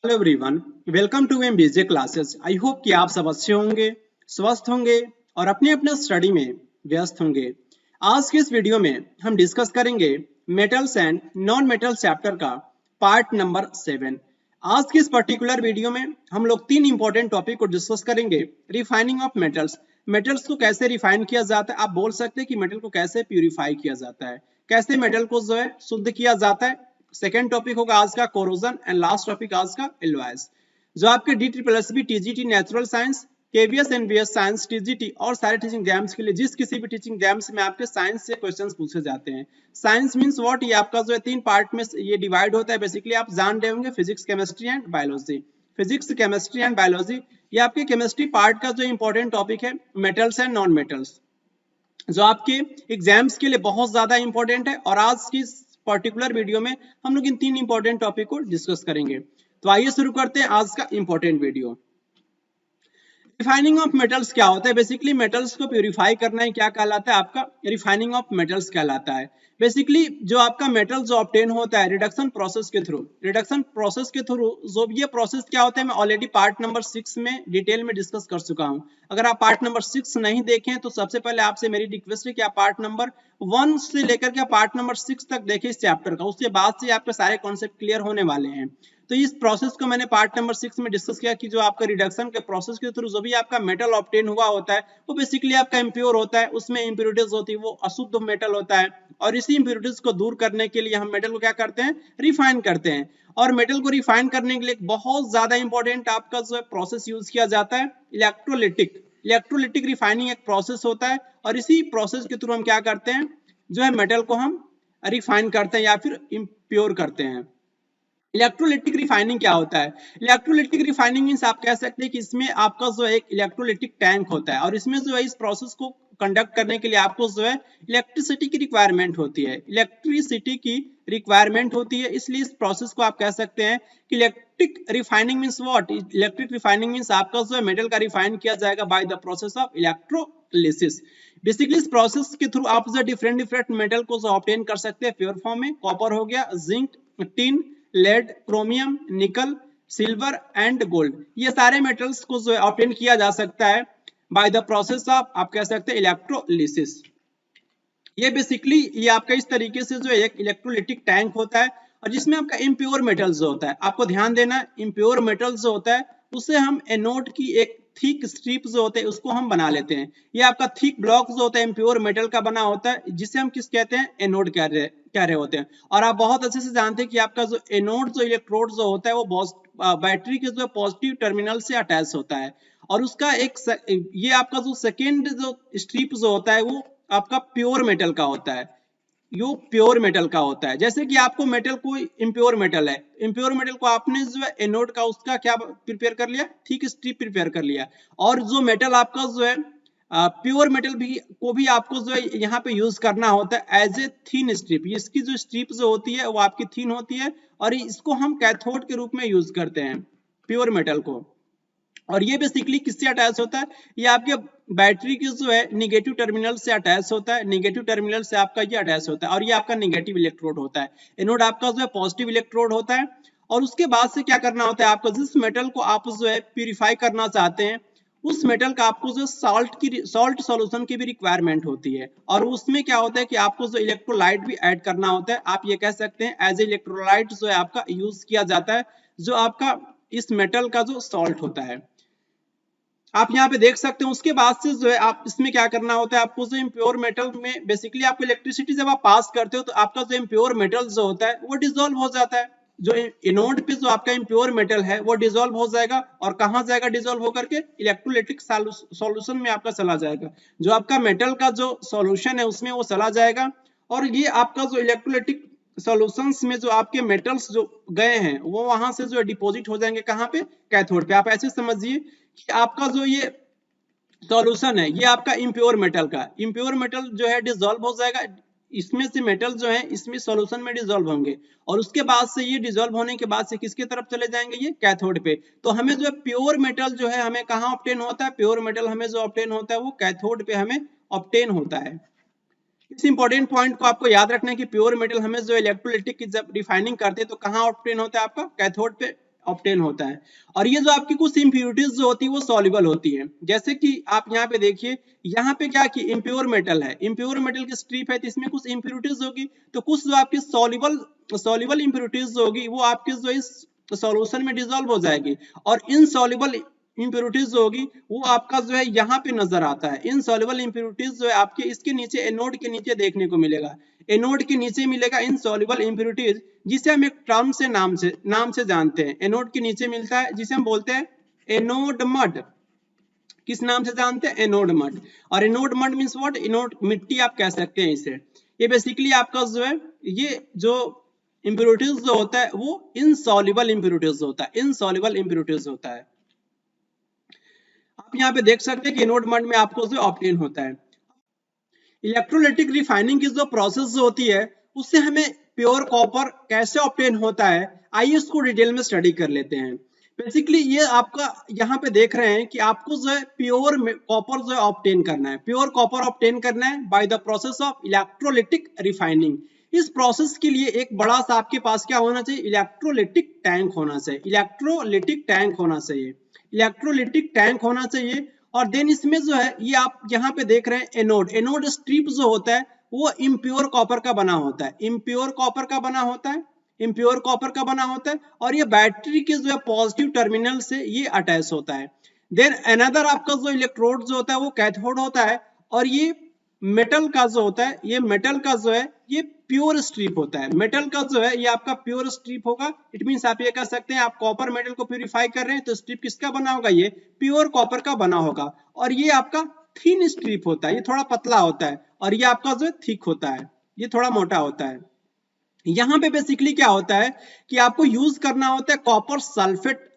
Hello everyone, welcome to MBJ classes. I hope कि आप सब अच्छे होंगे, स्वस्थ होंगे और अपने अपने स्टडी में व्यस्त होंगे। आज की इस वीडियो में हम डिस्कस करेंगे metals and non metal chapter का पार्ट नंबर 7। आज की इस पर्टिकुलर वीडियो में हम लोग तीन इंपॉर्टेंट टॉपिक को डिस्कस करेंगे। रिफाइनिंग ऑफ मेटल्स, मेटल्स को कैसे रिफाइन किया जाता है, आप बोल सकते हैं कि मेटल को कैसे प्यूरिफाई किया जाता है, कैसे मेटल को जो है शुद्ध किया जाता है। सेकेंड टॉपिक होगा आज का कोरोजन एंड लास्ट टॉपिक आज का एलॉयज। जो आपके DSSB TGT natural science, KVS and BS science TGT और सारे टीचिंग एग्जाम्स के लिए जिस किसी भी टीचिंग एग्जाम्स में आपके साइंस से क्वेश्चंस पूछे जाते हैं। साइंस मींस व्हाट, ये आपका जो है तीन पार्ट में ये डिवाइड होता है। बेसिकली आप जान रहे होंगे physics, chemistry and biology. Physics, chemistry and biology, ये आपके केमिस्ट्री पार्ट का जो इंपॉर्टेंट टॉपिक है मेटल्स एंड नॉन मेटल्स, जो आपके एग्जाम्स के लिए बहुत ज्यादा इंपॉर्टेंट है। और आज की पर्टिकुलर वीडियो में हम लोग इन तीन इंपॉर्टेंट टॉपिक को डिस्कस करेंगे। तो आइए शुरू करते हैं आज का important video. Refining of metals क्या होता है? बेसिकली मेटल्स को प्यूरिफाई करना है, क्या कहलाता है? आपका रिफाइनिंग ऑफ मेटल्स कहलाता है। बेसिकली जो आपका मेटल जो ऑब्टेन होता है रिडक्शन प्रोसेस के थ्रू, रिडक्शन प्रोसेस के थ्रू जो ये प्रोसेस क्या होता है मैं ऑलरेडी पार्ट नंबर 6 में डिटेल में डिस्कस कर चुका हूं। अगर आप पार्ट नंबर 6 नहीं देखें तो सबसे पहले आपसे मेरी रिक्वेस्ट है कि आप पार्ट नंबर 1 से लेकर के पार्ट नंबर 6 तक देखें इस चैप्टर का, उसके बाद से आपके सारे कॉन्सेप्ट क्लियर होने वाले हैं। तो इस प्रोसेस को मैंने पार्ट नंबर 6 में डिस्कस किया कि जो आपका रिडक्शन के प्रोसेस के थ्रू जो भी आपका मेटल ऑब्टेन हुआ होता है वो बेसिकली आपका इम्प्योर होता है, उसमें इंप्योरिटीज होती है, वो अशुद्ध मेटल होता है। और इसी इंप्योरिटीज को दूर करने के लिए हम मेटल को क्या करते हैं, रिफाइन करते हैं। और मेटल को रिफाइन करने के लिए बहुत ज्यादा इंपॉर्टेंट आपका जो है प्रोसेस यूज किया जाता है इलेक्ट्रोलिटिक। इलेक्ट्रोलिटिक रिफाइनिंग एक प्रोसेस होता है और इसी प्रोसेस के थ्रू हम क्या करते हैं, जो है मेटल को हम रिफाइन करते हैं या फिर इम्प्योर करते हैं। इलेक्ट्रोलिटिक रिफाइनिंग क्या होता है? इलेक्ट्रोलिटिक रिफाइनिंग मींस आप कह सकते हैं कि इसमें आपका जो एक इलेक्ट्रोलिटिक टैंक होता है और इसमें जो है इस प्रोसेस को कंडक्ट करने के लिए आपको जो है इलेक्ट्रिसिटी की रिक्वायरमेंट होती है, इलेक्ट्रिसिटी की रिक्वायरमेंट होती है। इसलिए इस प्रोसेस को आप कह सकते हैं कि electric refining means what, electric refining means आपका जो है मेटल का रिफाइन किया जाएगा by the process of electrolysis. Basically इस प्रोसेस के थ्रू आप जो डिफरेंट मेटल को जो ऑब्टेन कर सकते हैं प्योर फॉर्म में। कॉपर हो गया, जिंक, टिन, लेड, क्रोमियम, निकल, सिल्वर एंड गोल्ड, ये सारे मेटल्स को जो है ऑब्टेन किया जा सकता है बाय द प्रोसेस ऑफ आप कह सकते हैं इलेक्ट्रोलिसिस। ये बेसिकली ये आपका इस तरीके से जो एक इलेक्ट्रोलिटिक टैंक होता है और जिसमें आपका इम्प्योर मेटल जो होता है, आपको ध्यान देना इम्प्योर मेटल जो होता है उससे हम एनोड की एक थिक स्ट्रिप जो होते हैं उसको हम बना लेते हैं। ये आपका थिक ब्लॉक जो होता है इम्प्योर मेटल का बना होता है जिसे हम किस कहते हैं, एनोड कह रहे होते हैं। और आप बहुत अच्छे से जानते हैं कि आपका जो एनोड जो इलेक्ट्रोड जो होता है वो बैटरी के जो पॉजिटिव टर्मिनल से अटैच होता है और उसका एक ये आपका जो सेकेंड जो स्ट्रिप जो होता है वो आपका प्योर मेटल का होता है, यो प्योर मेटल का होता है। जैसे कि आपको मेटल कोई इम्प्योर मेटल है, इम्प्योर मेटल को आपने जो है एनोड का उसका क्या प्रिपेयर कर लिया, ठीक स्ट्रिप प्रिपेयर कर लिया। और जो मेटल आपका जो है प्योर मेटल भी को भी आपको जो है यहाँ पे यूज करना होता है एज ए थीन स्ट्रिप। इसकी जो स्ट्रिप जो होती है वो आपकी थीन होती है और इसको हम कैथोड के रूप में यूज करते हैं प्योर मेटल को। और ये बेसिकली किससे अटैच होता है, ये आपके बैटरी की जो है निगेटिव टर्मिनल से अटैच होता है, निगेटिव टर्मिनल से आपका ये अटैच होता है और ये आपका निगेटिव इलेक्ट्रोड होता है। एनोड आपका जो है पॉजिटिव इलेक्ट्रोड होता है। और उसके बाद से क्या करना होता है, आपको जिस मेटल को आप जो है प्यूरिफाई करना चाहते हैं उस मेटल का आपको जो सॉल्ट सॉल्यूशन की भी रिक्वायरमेंट होती है और उसमें क्या होता है कि आपको जो इलेक्ट्रोलाइट भी ऐड करना होता है। आप ये कह सकते हैं एज ए इलेक्ट्रोलाइट जो है आपका यूज किया जाता है, जो आपका इस मेटल का जो सॉल्ट होता है आप यहाँ पे देख सकते हैं। उसके बाद से जो है आप इसमें क्या करना होता है, आपको जो इम्प्योर मेटल में बेसिकली आपको इलेक्ट्रिसिटी जब आप पास करते हो तो आपका जो इम्प्योर मेटल जो होता है वो डिसॉल्व हो जाता है। जो एनोड पे जो आपका इम्प्योर मेटल है वो डिसॉल्व हो जाएगा और कहाँ जाएगा, डिसॉल्व होकर के इलेक्ट्रोलिटिक सॉल्यूशन में आपका चला जाएगा। जो आपका मेटल का जो सॉल्यूशन है उसमें वो चला जाएगा और ये आपका जो इलेक्ट्रोलिटिक सॉल्यूशंस में जो आपके मेटल्स जो गए हैं वो वहां से जो डिपॉजिट हो जाएंगे कहाँ पे, कैथोड पे। आप ऐसे समझिए कि आपका जो ये सॉल्यूशन है ये आपका इम्प्योर मेटल का, इम्प्योर मेटल जो है डिसॉल्व हो जाएगा, इसमें से मेटल जो है इसमें सॉल्यूशन में डिसॉल्व होंगे और उसके बाद से ये डिसॉल्व होने के बाद से किसके तरफ चले जाएंगे, ये कैथोड पे। तो हमें जो है प्योर मेटल जो है हमें कहाँ ऑब्टेन होता है, प्योर मेटल हमें जो ऑब्टेन होता है वो कैथोड पे हमें ऑब्टेन होता है। इस इंपॉर्टेंट पॉइंट को आपको याद रखना है कि प्योर मेटल हमें जो इलेक्ट्रोलिटिक की जब रिफाइनिंग करते हैं तो कहाँ ऑब्टेन होता है, आपका कैथोड पे ऑब्टेन होता है। और ये जो आपकी कुछ इंप्योरिटीज जो होती है वो सॉल्युबल होती है। जैसे कि आप यहाँ पे देखिए, यहाँ पे क्या कि इम्प्योर मेटल है, इम्प्योर मेटल की स्ट्रिप है, तो इसमें कुछ इंप्योरिटीज होगी, तो कुछ जो आपकी सॉल्युबल इंप्योरिटीज जो होगी वो आपके जो इस सॉल्यूशन में डिसॉल्व हो जाएगी, और इनसॉल्युबल इंप्योरिटीज जो होगी वो आपका जो है यहाँ पे नजर आता है। इनसॉल्युबल इंप्योरिटीज जो है आपके इसके नीचे एनोड के नीचे देखने को मिलेगा, एनोड के नीचे मिलेगा इनसॉल्युबल इंप्योरिटीज, जिसे हम एक टर्म से नाम से जानते हैं। एनोड के नीचे मिलता है जिसे हम बोलते हैं एनोड मड। किस नाम से जानते हैं? Anode mud. और anode mud means what? Anode मिट्टी आप कह सकते हैं इसे। ये बेसिकली आपका जो है ये जो इंप्योरिटीज जो होता है वो इनसॉल्युबल इंप्योरिटीज होता है, इनसॉल्युबल इंप्योरिटीज होता है। आप यहाँ पे देख सकते हैं कि एनोड मड में आपको जो ऑब्टेन होता है। इलेक्ट्रोलाइटिक रिफाइनिंग की जो प्रोसेस जो होती है उससे हमें प्योर कॉपर कैसे ऑब्टेन होता है, आइए इसको डिटेल में स्टडी कर लेते हैं। बेसिकली ये आपका यहाँ पे देख रहे हैं कि आपको जो है प्योर कॉपर जो है ऑब्टेन करना है, प्योर कॉपर ऑब्टेन करना है by the process of electrolytic refining. इस प्रोसेस के लिए एक बड़ा सा आपके पास क्या होना चाहिए? इलेक्ट्रोलाइटिक टैंक होना चाहिए, इलेक्ट्रोलाइटिक टैंक होना चाहिए, इलेक्ट्रोलाइटिक टैंक होना चाहिए। और देन इसमें जो है ये आप यहाँ पे देख रहे हैं एनोड, एनोड स्ट्रिप जो होता है वो इम्प्योर कॉपर का बना होता है, इम्प्योर कॉपर का बना होता है, इम्प्योर कॉपर का बना होता है, और ये बैटरी के जो है पॉजिटिव टर्मिनल से ये अटैच होता है। देन अनदर आपका जो इलेक्ट्रोड जो होता है वो कैथोड होता है, और ये मेटल का जो होता है, ये मेटल का जो है ये प्योर स्ट्रिप होता है, मेटल का जो है ये आपका प्योर स्ट्रिप होगा। इट मींस आप ये कह सकते हैं आप कॉपर मेटल को प्यूरिफाई कर रहे हैं तो स्ट्रिप किसका बना होगा? ये प्योर कॉपर का बना होगा। और ये आपका थिन स्ट्रिप होता है, ये थोड़ा पतला होता है, और ये आपका जो है थिक होता है, ये थोड़ा मोटा होता है। यहाँ पे बेसिकली क्या होता है कि आपको यूज करना होता है कॉपर सल्फेट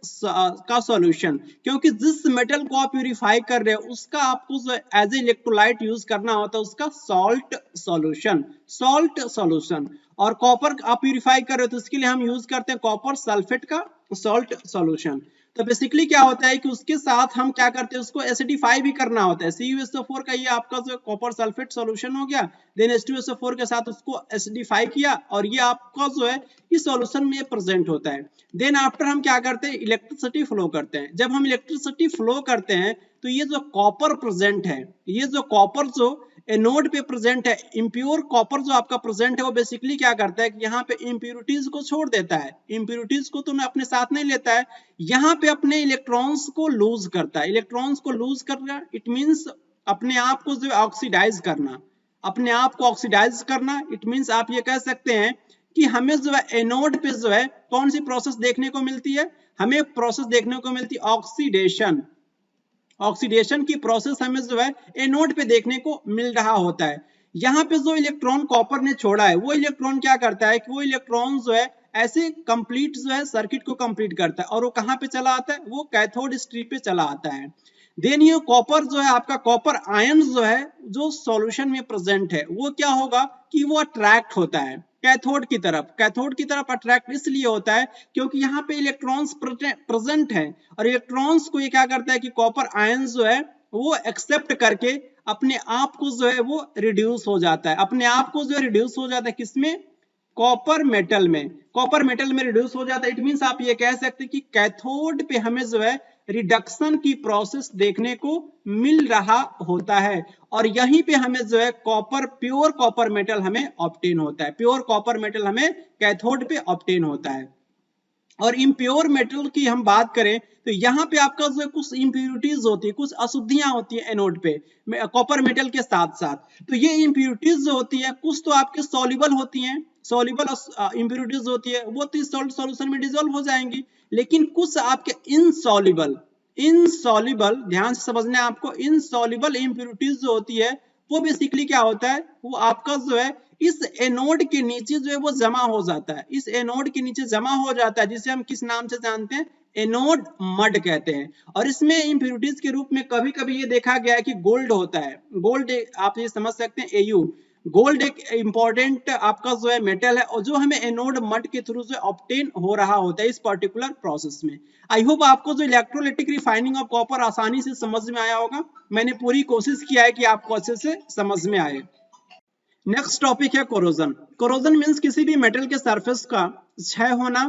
का सॉल्यूशन, क्योंकि जिस मेटल को आप प्यूरिफाई कर रहे हो उसका आपको एज ए इलेक्ट्रोलाइट यूज करना होता है उसका सॉल्ट सॉल्यूशन, सॉल्ट सॉल्यूशन। और कॉपर आप प्यूरिफाई कर रहे हो तो उसके लिए हम यूज करते हैं कॉपर सल्फेट का सॉल्ट सॉल्यूशन। तो बेसिकली क्या होता है कि उसके साथ हम क्या करते हैं, उसको एसिडिफाई भी करना होता है। CuSO4 का ये आपका जो कॉपर सल्फेट सॉल्यूशन हो गया, देन H2SO4 के साथ उसको एसिडिफाई किया, और ये आपका जो है इस सॉल्यूशन में प्रेजेंट होता है। देन आफ्टर हम क्या करते हैं? इलेक्ट्रिसिटी फ्लो करते हैं। जब हम इलेक्ट्रिसिटी फ्लो करते हैं तो ये जो कॉपर प्रेजेंट है, ये जो कॉपर जो एनोड पे प्रेजेंट है, इम्प्योर कॉपर जो आपका प्रेजेंट है वो बेसिकली क्या करता है कि यहाँ पे इम्प्योरिटीज को छोड़ देता है, इम्प्योरिटीज को तो अपने साथ नहीं लेता है, यहाँ पे अपने इलेक्ट्रॉन्स को लूज करता है। इलेक्ट्रॉन्स को लूज करना इट मींस अपने आप को जो ऑक्सीडाइज करना, अपने आप को ऑक्सीडाइज करना। इट मींस आप ये कह सकते हैं कि हमें जो है एनोड पे जो है कौन सी प्रोसेस देखने को मिलती है? हमें प्रोसेस देखने को मिलती है ऑक्सीडेशन, ऑक्सीडेशन की प्रोसेस हमें जो है एनोड पे देखने को मिल रहा होता है। यहाँ पे जो इलेक्ट्रॉन कॉपर ने छोड़ा है वो इलेक्ट्रॉन क्या करता है कि वो इलेक्ट्रॉन जो है ऐसे कंप्लीट जो है सर्किट को कंप्लीट करता है, और वो कहाँ पे चला आता है? वो कैथोड स्ट्रिप पे चला आता है। देन ये कॉपर जो है आपका कॉपर आयन जो है जो सॉल्यूशन में प्रेजेंट है वो क्या होगा कि वो अट्रैक्ट होता है कैथोड की तरफ। कैथोड की तरफ अट्रैक्ट इसलिए होता है क्योंकि यहाँ पे इलेक्ट्रॉन्स प्रेजेंट हैं, और इलेक्ट्रॉन्स को ये क्या करता है कि कॉपर आयन जो है वो एक्सेप्ट करके अपने आप को जो है वो रिड्यूस हो जाता है, अपने आप को जो रिड्यूस हो जाता है किसमें? कॉपर मेटल में, कॉपर मेटल में रिड्यूस हो जाता है। इट मींस आप ये कह सकते हैं कि कैथोड पे हमें जो है रिडक्शन की प्रोसेस देखने को मिल रहा होता है, और यहीं पे हमें जो है कॉपर, प्योर कॉपर मेटल हमें ऑब्टेन होता है, प्योर कॉपर मेटल हमें कैथोड पे ऑब्टेन होता है। और इम्प्योर मेटल की हम बात करें तो यहाँ पे आपका जो कुछ इम्प्यूरिटीज होती है, कुछ अशुद्धियां होती है एनोड पे कॉपर मेटल के साथ साथ। तो ये इम्प्यूरिटीज जो होती है कुछ तो आपके सॉल्युबल होती हैं, सॉल्युबल इम्प्यूरिटीज होती है वो तो इस सॉल्यूशन में डिसॉल्व हो जाएंगी, लेकिन कुछ आपके इनसॉल्युबल, इनसॉल्युबल ध्यान से समझना है आपको, इनसॉल्युबल इम्प्यूरिटीज जो होती है वो बेसिकली क्या होता है, वो आपका जो है इस एनोड के नीचे जो है वो जमा हो जाता है, इस एनोड के नीचे जमा हो जाता है, जिसे हम किस नाम से जानते हैं? एनोड मड कहते हैं। और इसमें इम्प्यूरिटीज के रूप में कभी कभी ये देखा गया है कि गोल्ड होता है, गोल्ड आप ये समझ सकते हैं AU, गोल्ड एक इंपॉर्टेंट आपका जो है मेटल है, और जो हमें एनोड मड के थ्रू से ऑब्टेन हो रहा होता है इस पर्टिकुलर प्रोसेस में। आई होप आपको जो इलेक्ट्रोलाइटिक रिफाइनिंग ऑफ कॉपर आसानी से समझ में आया होगा। मैंने पूरी कोशिश किया है कि आपको अच्छे से समझ में आए। नेक्स्ट टॉपिक है कोरोजन। कोरोजन मींस किसी भी मेटल के सरफेस का क्षय होना,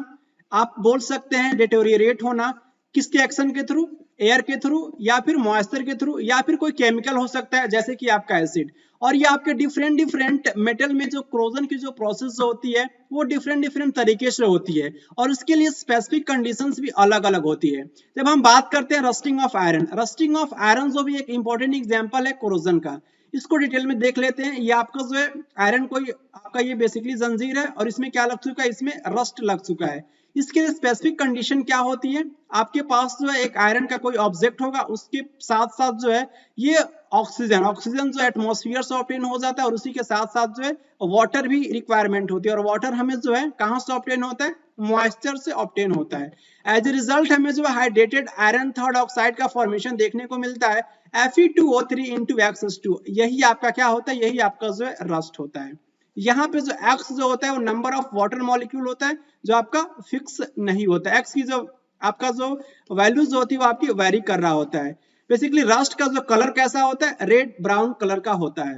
आप बोल सकते हैं डिटेरियोरेट होना, किसके एक्शन के थ्रू, एयर के थ्रू या फिर मॉइस्चर के थ्रू या फिर कोई केमिकल हो सकता है जैसे कि आपका एसिड। और ये आपके डिफरेंट डिफरेंट मेटल में जो क्रोजन की जो प्रोसेस होती है वो डिफरेंट डिफरेंट तरीके से होती है और उसके लिए स्पेसिफिक कंडीशंस भी अलग अलग होती है। जब हम बात करते हैं rusting of iron, rusting of iron जो भी एक इंपॉर्टेंट एग्जांपल है कोरोजन का, इसको डिटेल में देख लेते हैं। ये आपका जो है आयरन कोई आपका ये बेसिकली जंजीर है और इसमें क्या लग चुका है, इसमें रस्ट लग चुका है। इसके लिए स्पेसिफिक कंडीशन क्या होती है, आपके पास जो है एक आयरन का कोई ऑब्जेक्ट होगा, उसके साथ साथ जो है ये ऑक्सीजन जो एटमॉस्फेयर से ऑब्टेन हो जाता है और उसी के साथ साथ जो है वाटर भी रिक्वायरमेंट होती है और वाटर हमें जो है कहां से ऑब्टेन होता है, मॉइस्चर से ऑब्टेन होता है। एज ए रिजल्ट हमें जो है हाइड्रेटेड आयरन थर्ड ऑक्साइड का फॉर्मेशन देखने को मिलता है Fe2O3 into X2। यही आपका क्या होता है, यही आपका जो है रस्ट होता है। यहाँ पे जो X जो होता है वो नंबर ऑफ वाटर मॉलिक्यूल होता है जो आपका फिक्स नहीं होता है। X की जो आपका जो वैल्यूज होती है वो आपकी वेरी कर रहा होता है। बेसिकली रस्ट का जो कलर कैसा होता है, रेड ब्राउन कलर का होता है।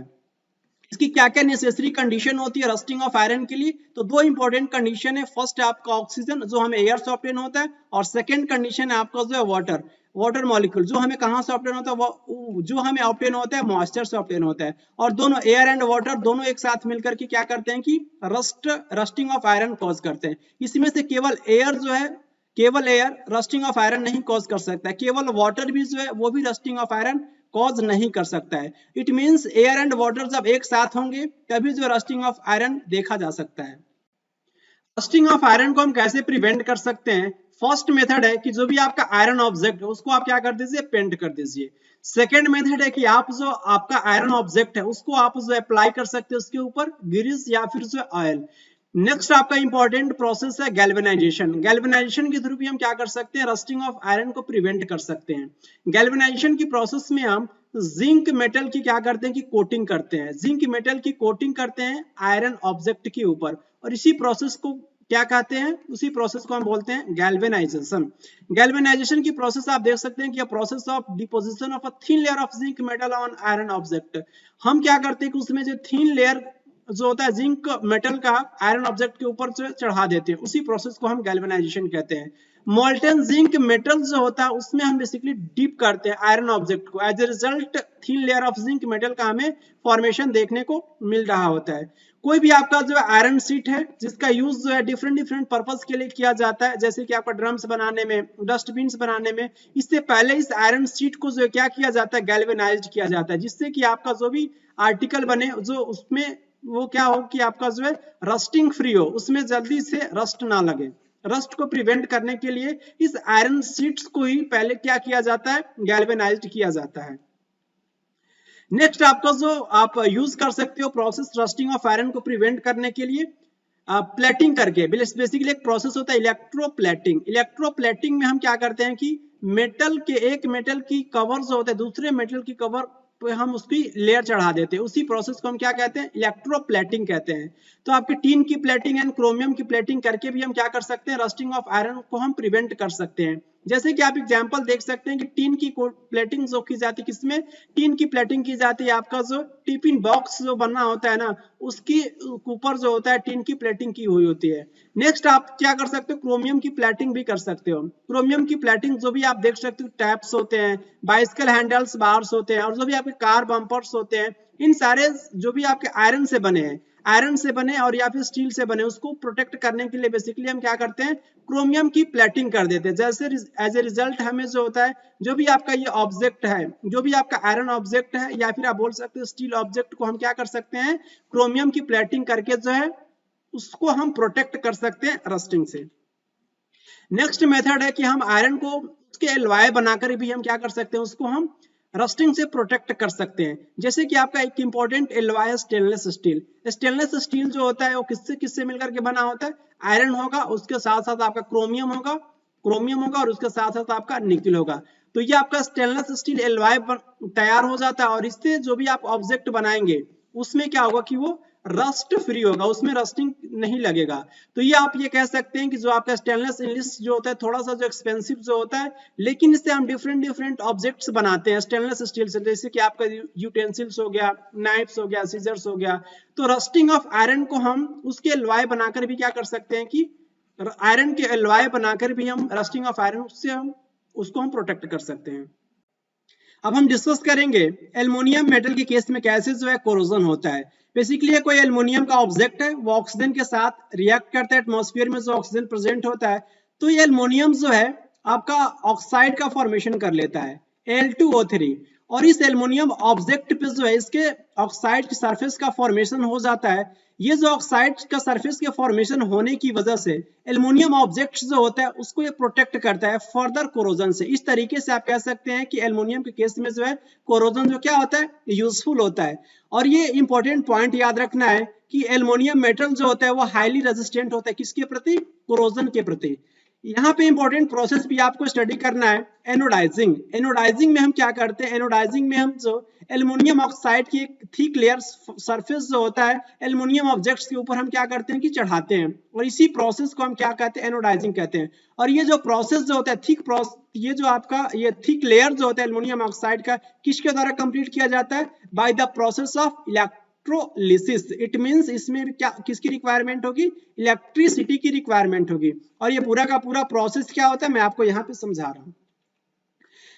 इसकी क्या क्या नेसेसरी कंडीशन होती है रस्टिंग ऑफ आयरन के लिए, तो दो इंपॉर्टेंट कंडीशन है। फर्स्ट है आपका ऑक्सीजन जो हमें एयर से ऑब्टेन होता है और सेकंड कंडीशन है आपका जो है वाटर मॉलिक्यूल जो हमें कहां से ऑब्टेन होता है, वो जो हमें ऑब्टेन होता है मॉइस्चर से ऑब्टेन होता है। और दोनों एयर एंड वाटर दोनों एक साथ मिलकर के क्या करते हैं कि रस्टिंग ऑफ आयरन कॉज करते हैं। इसमें से केवल एयर रस्टिंग ऑफ आयरन नहीं कॉज कर सकता है, केवल वाटर भी जो है वो भी रस्टिंग ऑफ आयरन कॉज नहीं कर सकता है। It means air and water जब एक साथ होंगे तभी जो रस्टिंग ऑफ आयरन देखा जा सकता है। रस्टिंग ऑफ आयरन को हम कैसे प्रिवेंट कर सकते हैं, फर्स्ट मेथड है कि जो भी आपका आयरन ऑब्जेक्ट है उसको आप क्या कर दीजिए, पेंट कर दीजिए। सेकेंड मेथड है कि आप जो आपका आयरन ऑब्जेक्ट है उसको आप जो अप्लाई कर सकते हैं उसके ऊपर ग्रीस या फिर जो ऑयल। नेक्स्ट आपका इंपॉर्टेंट प्रोसेस है गैल्वेनाइजेशन। गैल्वेनाइजेशन के थ्रू भी हम क्या कर सकते हैं, रस्टिंग ऑफ आयरन को प्रिवेंट कर सकते हैं। गैल्वेनाइजेशन की प्रोसेस में हम जिंक मेटल की क्या करते हैं कि कोटिंग करते हैं, जिंक मेटल की कोटिंग करते हैं आयरन ऑब्जेक्ट के ऊपर और इसी प्रोसेस को क्या कहते हैं, उसी प्रोसेस को हम बोलते हैं गैल्वेनाइजेशन। गैल्वेनाइजेशन की प्रोसेस आप देख सकते हैं कि process of deposition of a thin layer of zinc metal on iron object. हम क्या करते हैं कि उसमें जो थिन लेयर जो होता है जिंक मेटल का आयरन ऑब्जेक्ट के ऊपर चढ़ा देते हैं, उसी प्रोसेस को हम गैल्वेनाइजेशन कहते हैं। मोल्टन जिंक मेटल जो होता है उसमें हम बेसिकली डीप करते हैं आयरन ऑब्जेक्ट को, as a result thin layer of zinc metal का हमें फॉर्मेशन देखने को मिल रहा होता है। कोई भी आपका जो आयरन शीट है जिसका यूज जो है डिफरेंट डिफरेंट पर्पस के लिए किया जाता है, जैसे कि आपका ड्रम्स बनाने में, डस्टबिन बनाने में, इससे पहले इस आयरन शीट को जो क्या किया जाता है, गैल्वेनाइज्ड किया जाता है, जिससे कि आपका जो भी आर्टिकल बने जो उसमें वो क्या हो कि आपका जो है रस्टिंग फ्री हो, उसमें जल्दी से रस्ट ना लगे। रस्ट को प्रिवेंट करने के लिए इस आयरन शीट्स को ही पहले क्या किया जाता है, गैल्वेनाइज्ड किया जाता है। नेक्स्ट आपका जो आप यूज कर सकते हो प्रोसेस रस्टिंग ऑफ आयरन को प्रिवेंट करने के लिए, प्लेटिंग करके। बेसिकली एक प्रोसेस होता है इलेक्ट्रोप्लेटिंग। इलेक्ट्रोप्लेटिंग में हम क्या करते हैं कि एक मेटल की कवर जो होता है दूसरे मेटल की कवर पे हम उसकी लेयर चढ़ा देते हैं, उसी प्रोसेस को हम क्या कहते हैं, इलेक्ट्रोप्लेटिंग कहते हैं। तो आपके टीन की प्लेटिंग एंड क्रोमियम की प्लेटिंग करके भी हम क्या कर सकते हैं, रस्टिंग ऑफ आयरन को हम प्रिवेंट कर सकते हैं। जैसे कि आप एग्जांपल देख सकते हैं कि टीन की प्लेटिंग जो की जाती है, किसमें टीन की प्लेटिंग की जाती है, आपका जो टिफिन बॉक्स जो बनना होता है ना, उसकी ऊपर जो होता है टीन की प्लेटिंग की हुई होती है। नेक्स्ट आप क्या कर सकते हो, क्रोमियम की प्लेटिंग भी कर सकते हो। क्रोमियम की प्लेटिंग जो भी आप देख सकते हो, टैप्स होते हैं, बाइसिकल हैंडल्स बार्स होते हैं और जो भी आपके कार बम्पर्स होते हैं, इन सारे जो भी आपके आयरन से बने हैं, आयरन से बने और या फिर स्टील से बने, उसको प्रोटेक्ट करने के लिए बेसिकली हम क्या करते हैं, क्रोमियम की प्लेटिंग कर देते हैं। जैसे एज ए रिजल्ट हमें जो होता है, जो भी आपका ये ऑब्जेक्ट है, जो भी आपका आयरन ऑब्जेक्ट है या फिर आप बोल सकते हो स्टील ऑब्जेक्ट को हम क्या कर सकते हैं, क्रोमियम की प्लेटिंग करके जो है उसको हम प्रोटेक्ट कर सकते हैं रस्टिंग से। नेक्स्ट मेथड है कि हम आयरन को उसके एलॉय बनाकर भी हम क्या कर सकते हैं, उसको हम रस्टिंग से प्रोटेक्ट कर सकते हैं। जैसे कि आपका एक important alloy stainless steel. Stainless steel जो होता है वो किससे किससे मिलकर के बना होता है, आयरन होगा, उसके साथ साथ आपका क्रोमियम होगा और उसके साथ साथ आपका निकल होगा। तो ये आपका स्टेनलेस स्टील एलॉय तैयार हो जाता है और इससे जो भी आप ऑब्जेक्ट बनाएंगे उसमें क्या होगा कि वो रस्ट फ्री होगा, उसमें रस्टिंग नहीं लगेगा। तो ये आप ये कह सकते हैं कि जो आपका स्टेनलेस इंग्लिश जो होता है थोड़ा सा जो एक्सपेंसिव जो होता है, लेकिन इससे हम डिफरेंट डिफरेंट ऑब्जेक्ट्स बनाते हैं स्टेनलेस स्टील से, जैसे कि आपका यूटेंसिल्स हो गया, नाइफ्स हो गया, सीजर्स हो गया। तो रस्टिंग ऑफ आयरन को हम उसके लॉय बनाकर भी क्या कर सकते हैं कि आयरन के एलॉय बनाकर भी हम रस्टिंग ऑफ आयरन उससे हम उसको हम प्रोटेक्ट कर सकते हैं। अब हम डिस्कस करेंगे एल्युमिनियम मेटल के केस में कैसे जो है कोरोजन होता है। बेसिकली कोई एल्युमिनियम का ऑब्जेक्ट है, वो ऑक्सीजन के साथ रिएक्ट करता है, एटमॉस्फेयर में जो ऑक्सीजन प्रेजेंट होता है, तो ये एल्युमिनियम जो है आपका ऑक्साइड का फॉर्मेशन कर लेता है Al2O3, और इस एल्युमिनियम ऑब्जेक्ट पे जो है इसके ऑक्साइड की सरफेस का फॉर्मेशन हो जाता है। ये जो ऑक्साइड का सरफेस के फॉर्मेशन होने की वजह से एल्युमिनियम ऑब्जेक्ट जो होता है उसको ये प्रोटेक्ट करता है फर्दर कोरोजन से। इस तरीके से आप कह सकते हैं कि एल्युमिनियम के केस में जो है कोरोजन जो क्या होता है, यूजफुल होता है। और ये इंपॉर्टेंट पॉइंट याद रखना है कि एल्युमिनियम मेटल जो होता है वो हाईली रेजिस्टेंट होता है किसके प्रति, कोरोजन के प्रति। यहाँ पे इंपॉर्टेंट प्रोसेस भी आपको स्टडी करना है, एनोडाइजिंग। एनोडाइजिंग में हम क्या करते हैं, एनोडाइजिंग में हम जो एल्युमिनियम ऑक्साइड की एक थिक लेयर सरफेस जो होता है एल्युमिनियम ऑब्जेक्ट्स के ऊपर हम क्या करते हैं कि चढ़ाते हैं, और इसी प्रोसेस को हम क्या कहते हैं, एनोडाइजिंग कहते हैं। और ये जो प्रोसेस जो होता है थिक प्रोसेस, ये जो आपका ये थिक लेयर जो होता है एल्युमिनियम ऑक्साइड का, किसके द्वारा कंप्लीट किया जाता है, by the process of electrolysis. It means इसमें क्या किसकी रिक्वायरमेंट होगी, इलेक्ट्रिसिटी की रिक्वायरमेंट होगी। और ये पूरा का पूरा प्रोसेस क्या होता है मैं आपको यहाँ पे समझा रहा हूँ।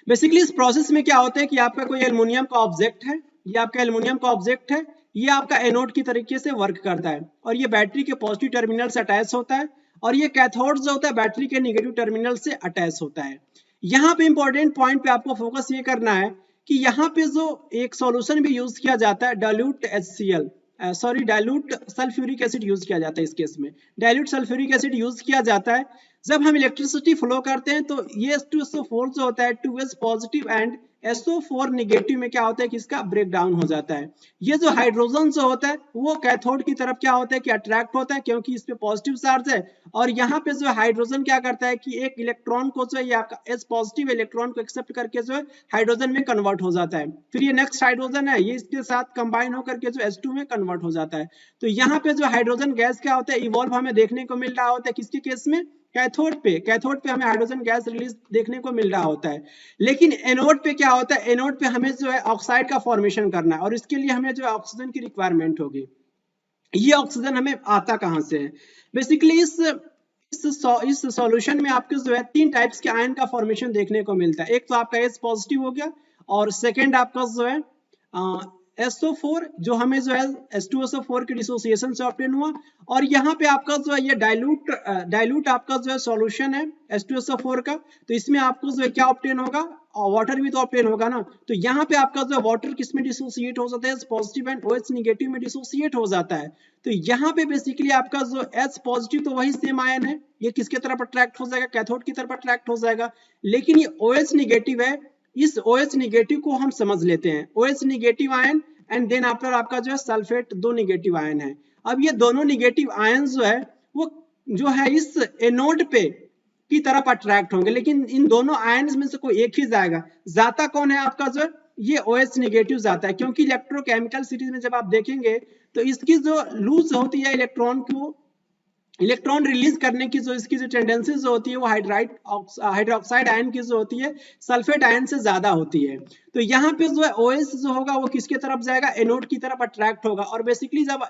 बेसिकली इस प्रोसेस में क्या होता है कि आपका कोई एल्युमिनियम का ऑब्जेक्ट है, ये आपका एल्युमिनियम का ऑब्जेक्ट है, ये आपका एनोड की तरीके से वर्क करता है, और ये बैटरी के पॉजिटिव टर्मिनल से अटैच होता है, और ये कैथोड जो होता है बैटरी के नेगेटिव टर्मिनल से अटैच होता है। यहाँ पे इंपॉर्टेंट पॉइंट पे आपको फोकस ये करना है कि यहाँ पे जो एक सॉल्यूशन भी यूज किया जाता है dilute HCl, sorry dilute sulphuric acid use किया जाता है। इस केस में डाइल्यूट सल्फ्यूरिक एसिड यूज किया जाता है। जब हम इलेक्ट्रिसिटी फ्लो करते हैं तो ये H2SO4 जो होता है 2H positive and SO4 negative में क्या होता है कि इसका ब्रेक डाउन हो जाता है। ये जो हाइड्रोजन जो होता है वो कैथोड की तरफ क्या होता है कि अट्रैक्ट होता है, क्योंकि इस पे पॉजिटिव चार्ज है, और यहाँ पे जो हाइड्रोजन क्या करता है कि एक इलेक्ट्रॉन को जो है या H पॉजिटिव इलेक्ट्रॉन को एक्सेप्ट करके जो है हाइड्रोजन में कन्वर्ट हो जाता है। फिर ये नेक्स्ट हाइड्रोजन है, ये इसके साथ कंबाइन होकर के जो H2 में कन्वर्ट हो जाता है। तो यहाँ पे जो हाइड्रोजन गैस क्या होता है इवॉल्व हमें देखने को मिल रहा होता है किसके केस में, कैथोड पे हमें हाइड्रोजन गैस रिलीज देखने को मिल रहा होता है। लेकिन एनोड पे क्या होता है, एनोड पे हमें जो है ऑक्साइड का फॉर्मेशन करना है, और इसके लिए हमें जो है ऑक्सीजन की रिक्वायरमेंट होगी। ये ऑक्सीजन हमें आता कहां से है, बेसिकली इस सॉल्यूशन में आपके जो है 3 टाइप्स के आयन का फॉर्मेशन देखने को मिलता है। एक तो आपका H पॉजिटिव हो गया, और सेकेंड आपका जो है SO4 जो हमें जो है H2SO4 की डिसोसिएशन से ऑब्टेन हुआ, और यहाँ पे आपका जो है ये डाइल्यूट आपका जो है सॉल्यूशन है H2SO4 का, तो इसमें आपको जो है क्या ऑब्टेन होगा, वाटर भी तो ऑब्टेन होगा ना। तो यहाँ पे आपका जो है वाटर किस में डिसोसिएट हो जाता है, H positive and OH negative में डिसोसिएट हो जाता है। तो यहाँ पे बेसिकली आपका जो H पॉजिटिव तो वही सेम आयन है, ये किसके तरफ अट्रैक्ट हो जाएगा, कैथोड की तरफ अट्रैक्ट हो जाएगा। लेकिन ये OH नेगेटिव है, इस OH नेगेटिव को हम समझ लेते हैं, OH negative ion and then after आपका जो है सल्फेट 2 नेगेटिव आयन है। अब ये दोनों नेगेटिव आयन जो है वो जो है इस एनोड पे की तरफ अट्रैक्ट होंगे, लेकिन इन दोनों आयन्स में से कोई एक ही जाएगा। जाता कौन है आपका जो ये OH नेगेटिव जाता है, क्योंकि इलेक्ट्रोकेमिकल सीरीज में जब आप देखेंगे तो इसकी जो लूज होती है इलेक्ट्रॉन रिलीज करने की जो इसकी जो टेंडेंसी जो होती है वो हाइड्रोक्साइड आयन की जो होती है सल्फेट आयन से ज्यादा होती है। तो यहाँ पे जो है OH जो होगा वो किसके तरफ जाएगा, एनोड की तरफ अट्रैक्ट होगा। और बेसिकली जब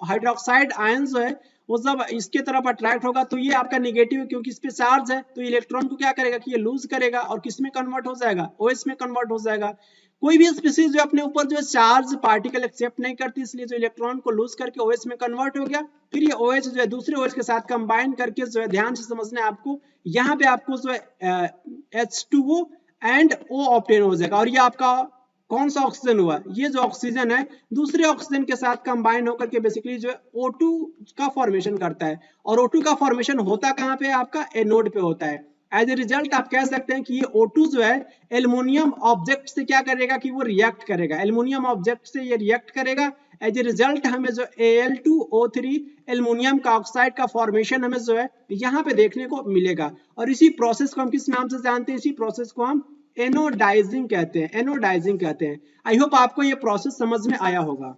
हाइड्रोक्साइड आयन जो है वो जब इसके तरफ अट्रैक्ट होगा तो ये आपका नेगेटिव है, क्योंकि इस पे चार्ज है, तो इलेक्ट्रॉन को क्या करेगा कि ये लूज करेगा और किस में कन्वर्ट हो जाएगा, OH में कन्वर्ट हो जाएगा। कोई भी स्पीसीज जो अपने ऊपर जो चार्ज पार्टिकल एक्सेप्ट नहीं करती, इसलिए जो इलेक्ट्रॉन को लूज करके OH में कन्वर्ट हो गया, फिर ये OH जो है दूसरे OH के साथ कंबाइन करके जो है, ध्यान से समझना है आपको, यहाँ पे आपको जो है H2O एंड O ऑब्टेन हो जाएगा। और ये आपका कौन सा ऑक्सीजन हुआ, ये जो ऑक्सीजन है दूसरे ऑक्सीजन के साथ कंबाइन होकर के बेसिकली जो है O2 का फॉर्मेशन करता है। और O2 का फॉर्मेशन होता कहाँ पे, आपका एनोड पे होता है। एज ए रिजल्ट आप कह सकते हैं कि ये O2 जो है एल्युमिनियम ऑब्जेक्ट से क्या करेगा कि वो रिएक्ट करेगा, एल्युमिनियम ऑब्जेक्ट से ये रिएक्ट करेगा। एज ए रिजल्ट हमें जो Al2O3 एल्युमिनियम का ऑक्साइड का फॉर्मेशन हमें जो है यहाँ पे देखने को मिलेगा। और इसी प्रोसेस को हम किस नाम से जानते हैं, इसी प्रोसेस को हम एनोडाइजिंग कहते हैं, एनोडाइजिंग कहते हैं। आई होप आपको ये प्रोसेस समझ में आया होगा।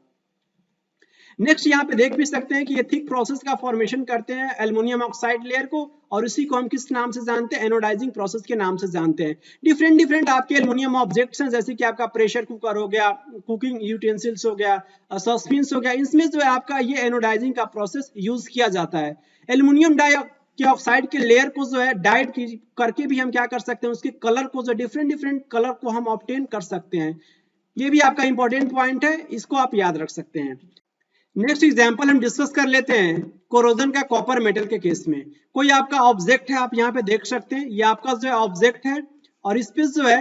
नेक्स्ट यहाँ पे देख भी सकते हैं कि ये थिक प्रोसेस का फॉर्मेशन करते हैं एल्युमिनियम ऑक्साइड लेयर को, और इसी को हम किस नाम से जानते हैं, एनोडाइजिंग प्रोसेस के नाम से जानते हैं। डिफरेंट आपके एल्युमिनियम ऑब्जेक्ट्स हैं, जैसे कि आपका प्रेशर कुकर हो गया, कुकिंग यूटेंसिल्स हो गया, सॉसपेन्स हो गया, इसमें जो है आपका ये एनोडाइजिंग का प्रोसेस यूज किया जाता है। एल्युमिनियम कि ऑक्साइड के लेयर को जो है डाइड करके भी हम क्या कर सकते हैं, उसके कलर को जो डिफरेंट कलर को हम ऑब्टेन कर सकते हैं। ये भी आपका इंपॉर्टेंट पॉइंट है, इसको आप याद रख सकते हैं। नेक्स्ट एग्जांपल हम डिस्कस कर लेते हैं कोरोजन का कॉपर मेटल के केस में। कोई आपका ऑब्जेक्ट है, आप यहाँ पे देख सकते हैं, ये आपका जो है ऑब्जेक्ट है और इस पे जो है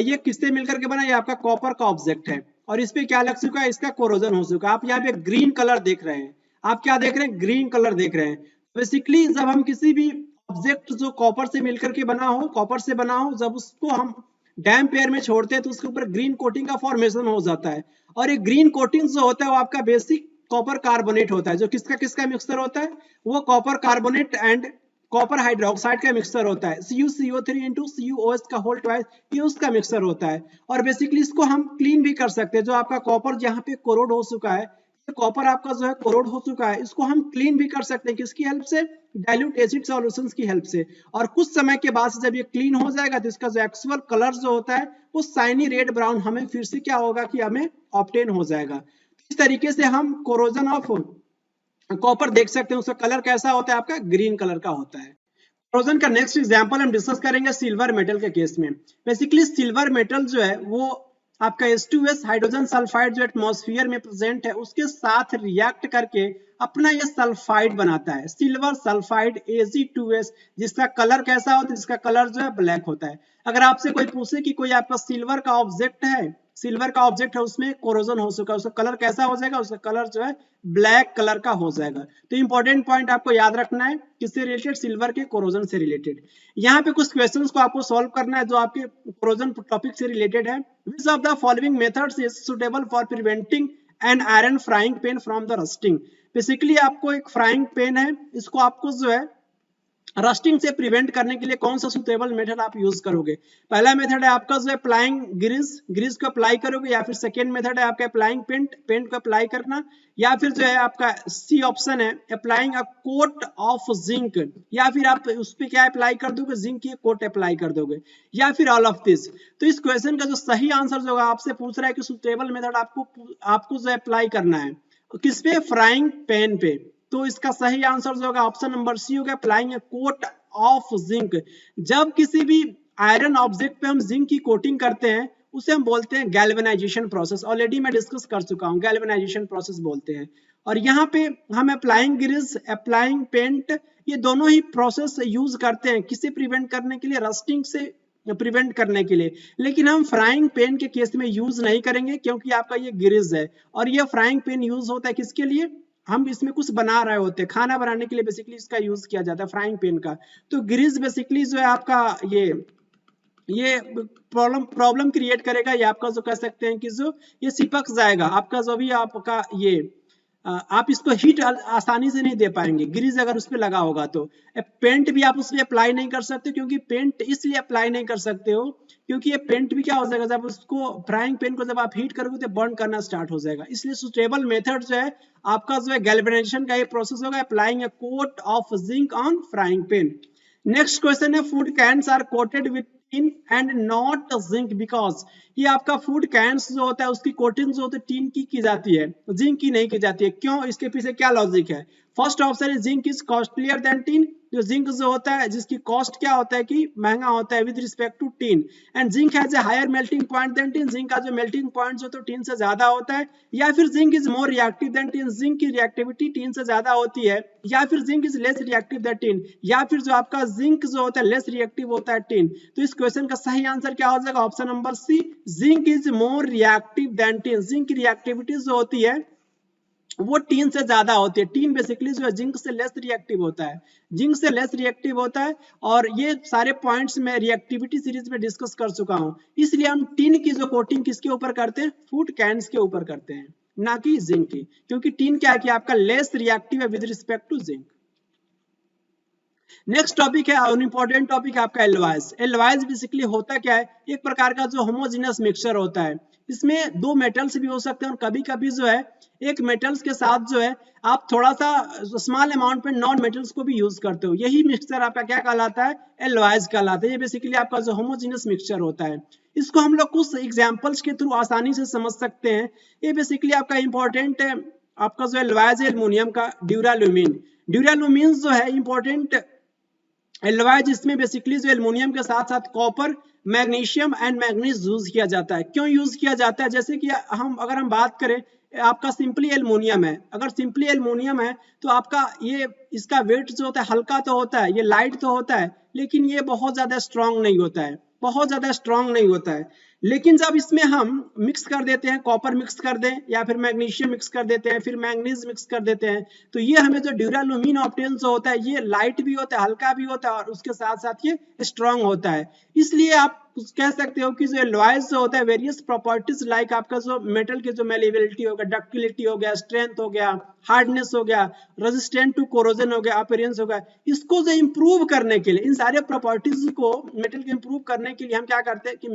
ये किससे मिलकर के बना, ये आपका कॉपर का ऑब्जेक्ट है और इस पे क्या लग चुका है, इसका कोरोजन हो चुका है। आप यहाँ पे ग्रीन कलर देख रहे हैं, आप क्या देख रहे हैं, ग्रीन कलर देख रहे हैं। बेसिकली जब हम किसी भी ऑब्जेक्ट जो कॉपर से मिलकर के बना हो, कॉपर से बना हो, जब उसको हम डैम्प एयर में छोड़ते हैं तो उसके ऊपर ग्रीन कोटिंग का फॉर्मेशन हो जाता है और ये ग्रीन कोटिंग जो होता है वो आपका बेसिक कॉपर कार्बोनेट होता है, जो किसका किसका मिक्सचर होता है, वो copper carbonate and copper hydroxide का मिक्सचर होता है। CuCO3 into CuOH का होल ट्वाइस, ये उसका मिक्सचर होता है। और बेसिकली इसको हम क्लीन भी कर सकते हैं। जो आपका कॉपर जहाँ पे कोरोड हो चुका है, ये कॉपर आपका जो है कोरोड हो चुका है, इसको हम क्लीन भी कर सकते हैं, किसकी हेल्प से, डाइल्यूट एसिड सॉल्यूशंस की हेल्प से। और कुछ समय के बाद जब ये क्लीन हो जाएगा तो इसका जो एक्चुअल कलर जो होता है वो शाइनी रेड ब्राउन हमें फिर से क्या होगा कि हमें ऑब्टेन हो जाएगा। इस तरीके से हम कोरोजन ऑफ कॉपर देख सकते हैं, उसका कलर कैसा होता है, आपका ग्रीन कलर का होता है। कोरोजन का नेक्स्ट एग्जांपल हम डिस्कस करेंगे सिल्वर मेटल के केस में। बेसिकली सिल्वर मेटल जो है वो आपका H2S हाइड्रोजन सल्फाइड जो एटमॉस्फेयर में प्रेजेंट है उसके साथ रिएक्ट करके अपना ये सल्फाइड बनाता है, सिल्वर सल्फाइड Ag2S, जिसका कलर कैसा होता है, जिसका कलर जो है ब्लैक होता है। अगर आपसे कोई पूछे कि कोई आपका सिल्वर का ऑब्जेक्ट है, सिल्वर का ऑब्जेक्ट है, उसमें कोरोजन हो चुका है, उसका कलर कैसा हो जाएगा, उसका कलर जो है ब्लैक कलर का हो जाएगा। तो इंपॉर्टेंट पॉइंट आपको याद रखना है, किससे रिलेटेड, सिल्वर के कोरोजन से रिलेटेड। यहाँ पे कुछ क्वेश्चंस को आपको सॉल्व करना है जो आपके कोरोजन टॉपिक से रिलेटेड है। Which of the following methods is suitable for preventing an iron frying pan from the rusting. Basically आपको एक फ्राइंग पैन है, इसको आपको जो है रस्टिंग से प्रिवेंट करने के लिए कौन सा सुटेबल मेथड आप यूज करोगे। पहला मेथड है आपका जो है अप्लाइंग ग्रीस, ग्रीस को अप्लाई करोगे, या फिर सेकेंड मेथड है आपका अप्लाइंग पेंट, पेंट को अप्लाई करना, या फिर जो है आपका सी ऑप्शन है applying a coat of zinc, या फिर आप उस पर क्या अप्लाई कर दोगे, जिंक की कोट अप्लाई कर दोगे, या फिर ऑल ऑफ दिस। तो इस क्वेश्चन का जो सही आंसर जो आपसे पूछ रहा है कि सुटेबल मेथड आपको जो अप्लाई करना है किस पे, फ्राइंग पैन पे। तो इसका सही आंसर जो होगा ऑप्शन नंबर सी होगा, applying a coat of zinc. जब किसी भी आयरन ऑब्जेक्ट पे हम जिंक की कोटिंग करते हैं उसे हम बोलते हैं गैल्वेनाइजेशन प्रोसेस। ऑलरेडी मैं डिस्कस कर चुका हूं, गैल्वेनाइजेशन प्रोसेस बोलते हैं। और यहाँ पे हम अप्लाइंग ग्रीस, अप्लाइंग पेंट, ये दोनों ही प्रोसेस यूज करते हैं किसे प्रिवेंट करने के लिए, रस्टिंग से प्रिवेंट करने के लिए। लेकिन हम फ्राइंग पैन के केस में यूज नहीं करेंगे क्योंकि आपका ये ग्रीस है और ये फ्राइंग पैन यूज होता है किसके लिए, हम इसमें कुछ बना रहे होते हैं, खाना बनाने के लिए बेसिकली इसका यूज किया जाता है फ्राइंग पैन का। तो ग्रीस बेसिकली जो है आपका ये प्रॉब्लम क्रिएट करेगा, ये आपका जो कह सकते हैं कि जो ये चिपक जाएगा आपका, जो भी आपका ये आप इसको हीट आसानी से नहीं दे पाएंगे ग्रीस अगर उस पर लगा होगा तो। पेंट भी आप उसमें अप्लाई नहीं कर सकते, क्योंकि पेंट इसलिए अप्लाई नहीं कर सकते हो क्योंकि ये पेंट भी क्या हो जाएगा, जब उसको फ्राइंग पैन को जब आप हीट करोगे तो बर्न करना स्टार्ट हो जाएगा। इसलिए सुटेबल मेथड जो है आपका जो है गैल्वेनाइजेशन का ये प्रोसेस होगा, applying a coat of zinc on frying pan. Next question है food cans are coated with tin and not zinc because. ये आपका फूड कैन्स जो होता है उसकी कोटिंग जो होती है टिन की जाती है, जिंक की नहीं की जाती है। क्यों, इसके पीछे क्या लॉजिक है। फर्स्ट ऑप्शन है zinc is costlier then tin. जो जिंक जो होता है जिसकी कॉस्ट क्या होता है कि महंगा होता है with respect to tin, and zinc has a higher melting point than tin. Zinc का जो मेल्टिंग पॉइंट जो तो टिन से ज्यादा होता है, या फिर zinc is more reactive than tin, zinc की रिएक्टिविटी टिन से ज्यादा होती है, या फिर zinc is less reactive than tin, या फिर जो आपका जिंक जो होता है लेस रिएक्टिव होता है टिन। तो इस क्वेश्चन का सही आंसर क्या हो जाएगा, option number C, zinc is more reactive than tin. Zinc की रिएक्टिविटी जो होती है वो टीन से ज्यादा होती है। टीन बेसिकली जो है जिंक से लेस रिएक्टिव होता है, जिंक से लेस रिएक्टिव होता है। और ये सारे पॉइंट्स में रिएक्टिविटी सीरीज में डिस्कस कर चुका हूं। इसलिए हम टीन की जो कोटिंग किसके ऊपर करते हैं, फूड कैन्स के ऊपर करते हैं, ना कि जिंक की, क्योंकि टीन क्या है कि आपका लेस रिएक्टिव है with respect to zinc. Next topic है इंपॉर्टेंट टॉपिक है आपका एल्वाइज। एल्वाइज बेसिकली होता क्या है, एक प्रकार का जो होमोजेनस मिक्सचर होता है। इसमें दो मेटल्स भी हो सकते हैं और कभी कभी जो है एक मेटल्स के साथ जो है आप थोड़ा सा स्मॉल अमाउंट में नॉन मेटल्स को भी यूज करते हो। यही मिक्सचर आपका क्या कहलाता है, एल्वाइज कहलाता है। ये बेसिकली आपका जो होमोजेनस मिक्सचर होता है, इसको हम लोग कुछ एग्जांपल्स के थ्रू आसानी से समझ सकते हैं। ये बेसिकली आपका इंपॉर्टेंट आपका जो एल्वाइज है एल्युमिनियम का ड्यूरालुमिन। ड्यूरालुमिन जो है इंपॉर्टेंट एलॉय जिसमें बेसिकली जो एल्युमिनियम के साथ साथ copper, magnesium and manganese use किया जाता है। क्यों यूज किया जाता है? जैसे कि अगर हम बात करें, आपका सिंपली एल्युमिनियम है, अगर सिंपली एल्युमिनियम है तो आपका ये इसका वेट जो होता है हल्का तो होता है, ये लाइट तो होता है, लेकिन ये बहुत ज्यादा स्ट्रांग नहीं होता है, बहुत ज्यादा स्ट्रांग नहीं होता है। लेकिन जब इसमें हम मिक्स कर देते हैं, कॉपर मिक्स कर दें या फिर मैग्नीशियम मिक्स कर देते हैं, फिर मैंगनीज मिक्स कर देते हैं, तो ये हमें जो ड्यूरालुमीन ऑब्टेन जो होता है, ये लाइट भी होता है, हल्का भी होता है और उसके साथ साथ ये स्ट्रांग होता है। इसलिए आप कह सकते हो कि जो एलॉयज जो होता है, वेरियस प्रॉपर्टीज लाइक आपका जो मेटल के जो मेलेबिलिटी हो गया, डक्टिलिटी हो गया, स्ट्रेंथ हो गया, हार्डनेस हो गया, रेजिस्टेंट टू कोरोजन हो गया, अपीयरेंस हो गया, इसको जो इंप्रूव करने के लिए, इन सारे प्रॉपर्टीज को मेटल के इंप्रूव करने के लिए हम क्या करते हैं कि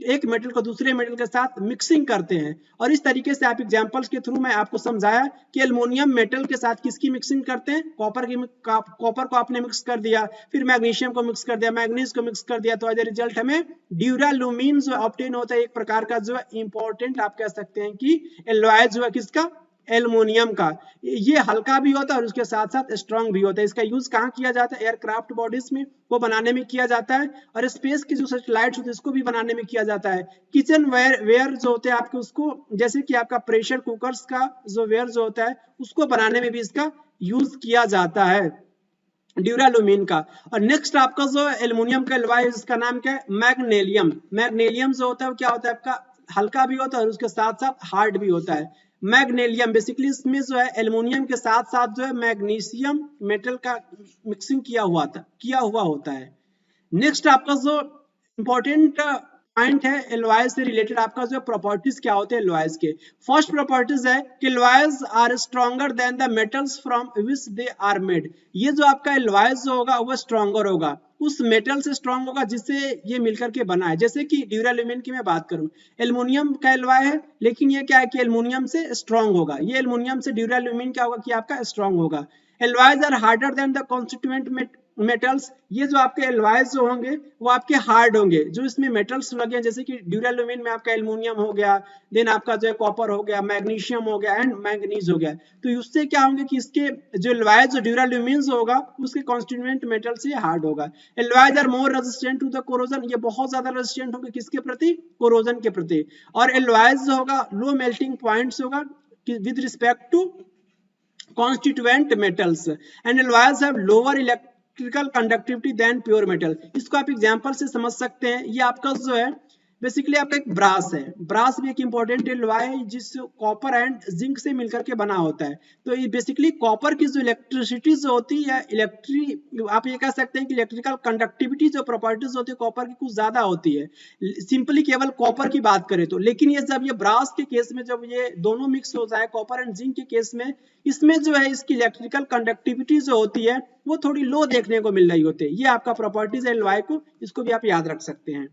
एक मेटल को दूसरे मेटल के साथ मिक्सिंग करते हैं। और इस तरीके से आप एग्जांपल्स के थ्रू मैं आपको समझाया कि एल्युमिनियम मेटल के साथ किसकी मिक्सिंग करते हैं, कॉपर को आपने मिक्स कर दिया, फिर मैग्नीशियम को मिक्स कर दिया, मैग्नीज को मिक्स कर दिया, तो एज ए रिजल्ट हमें ड्यूरालुमीन जो ऑब्टेन होता है, एक प्रकार का जो इंपॉर्टेंट आप कह सकते हैं कि एलॉय जो है किसका, एल्युमिनियम का। ये हल्का भी होता है और उसके साथ साथ स्ट्रांग भी होता है। इसका यूज कहाँ किया जाता है? एयरक्राफ्ट बॉडीज में वो बनाने में किया जाता है, और स्पेस की जो सैटेलाइट्स होते हैं इसको भी बनाने में किया जाता है। किचन वेयर जो होते हैं आपके, उसको जैसे कि आपका प्रेशर कुकर्स का जो वेयर जो होता है उसको बनाने में भी इसका यूज किया जाता है, ड्यूरालुमीन का। और नेक्स्ट आपका जो एल्युमिनियम का एलॉय इसका नाम क्या है? मैग्नेलियम। मैग्नेलियम जो होता है वो क्या होता है आपका, हल्का भी होता है और उसके साथ साथ हार्ड भी होता है। मैग्नेलियम बेसिकली इसमें जो है एल्युमिनियम के साथ साथ जो है मैग्नीशियम मेटल का मिक्सिंग किया हुआ होता है। नेक्स्ट आपका जो इंपॉर्टेंट पॉइंट है एलॉयज से रिलेटेड, आपका जो प्रॉपर्टीज क्या होते हैं एलॉयज के। फर्स्ट प्रॉपर्टीज है कि alloys are stronger than the metals from which they are made. ये जो आपका एलॉयज होगा वो स्ट्रॉन्गर होगा, उस मेटल से स्ट्रॉन्ग होगा जिससे ये मिलकर के बना है। जैसे कि ड्यूरालुमीन की मैं बात करूं, एल्युमिनियम का एलॉय है, लेकिन ये क्या है कि एल्युमिनियम से स्ट्रॉन्ग होगा, ये एल्युमिनियम से ड्यूरालुमीन क्या होगा कि आपका स्ट्रॉन्ग होगा। Alloys are harder than the constituent metals. ये जो आपके एलॉयज जो होंगे वो आपके हार्ड होंगे, जो इसमें मेटल्स लगे हैं, जैसे कि ड्यूरालुमीन में आपका एल्युमिनियम हो गया, देन आपका जो है कॉपर हो गया, मैग्नीशियम हो गया एंड मैंगनीज हो गया। तो उससे क्या होंगे कि इसके जो एलॉयज जो ड्यूरालुमीन होगा उसके कॉन्स्टिट्यूएंट मेटल से हार्ड होगा। Alloys are more resistant to the corrosion, ये बहुत ज्यादा रेजिस्टेंट होंगे किसके प्रति? कोरोजन के प्रति। और एलॉयज जो होगा लो मेल्टिंग पॉइंट्स होगा with respect to constituent metals and alloys have lower electrical conductivity than pure metal। इसको आप एग्जांपल से समझ सकते हैं। ये आपका जो है बेसिकली आपका एक ब्रास है, ब्रास भी एक इंपॉर्टेंट एलॉय है जिस कॉपर एंड जिंक से मिलकर के बना होता है। तो ये बेसिकली कॉपर की जो इलेक्ट्रिसिटी जो होती है, आप ये कह सकते हैं कि इलेक्ट्रिकल कंडक्टिविटी जो प्रॉपर्टीज होती है कॉपर की कुछ ज्यादा होती है, सिंपली केवल कॉपर की बात करें तो। लेकिन ये जब ये ब्रास के केस में जब ये दोनों मिक्स हो जाए, कॉपर एंड जिंक के केस में, इसमें जो है इसकी इलेक्ट्रिकल कंडक्टिविटी जो होती है वो थोड़ी लो देखने को मिल रही होती है। ये आपका प्रॉपर्टीज है एलॉय को, इसको भी आप याद रख सकते हैं।